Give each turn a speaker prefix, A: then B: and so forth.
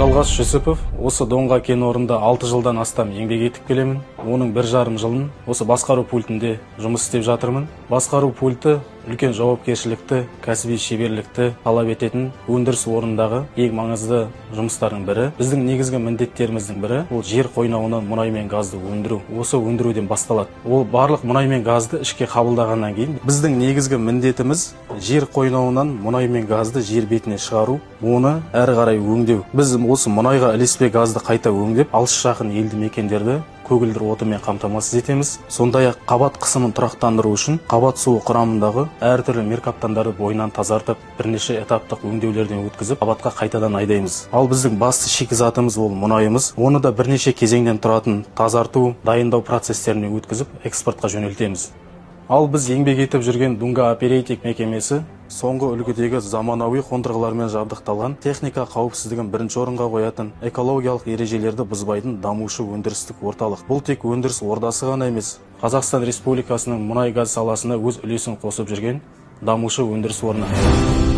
A: Жалғас Жүсіпов, осы Доңға кен орнында 6 жылдан астам еңбек етіп келемін. Оның 1,5 жылын осы басқару пультінде жұмыс істеп жатырмын. Басқару пульті үлкен жауапкершілікті, кәсіби шеберлікті талап ететін өндіріс орнындағы ең маңызды жұмыстардың бірі. Біздің негізгі міндеттеріміздің бірі ол жер қойнауынан мұнай мен газды өндіру. Осы өндіруден басталады. Ол барлық мұнай мен газды ішке қабылдағаннан кейін біздің негізгі міндетіміз жер қойнауынан мұнай мен газды жер бетіне шығару, оны әрі қарай өңдеу. Біз осы мұнайға ілеспе газды қайта өңдеп, алыс жақын елді мекендерді көгілдір отынмен қамтамасыз етеміз. Сондай-ақ қабат қысымын тұрақтандыру үшін қабат суы құрамындағы әртүрлі меркаптандарды бойынан тазартып, бірнеше этаптық өңдеулерден өткізіп, қабатқа қайтадан айдаймыз. Ал біздің басты шикізатымыз ол мұнайымыз. Оны да бірнеше кезеңнен тұратын тазарту, дайындау процестеріне өткізіп, экспортқа жөнелтеміз. Ал біз еңбек етіп жүрген Дунга оперейтинг мекемесі соңғы үлгідегі заманауи қондырғылармен жабдықталған, техника қауіпсіздігін бірінші орынға қоятын, экологиялық ережелерді бұзбайтын дамушы өндірістік орталық. Бұл тек өндіріс ордасы ғана емес, Қазақстан Республикасының мұнай газ саласына өз үлесін қосып жүрген дамушы өндіріс орны.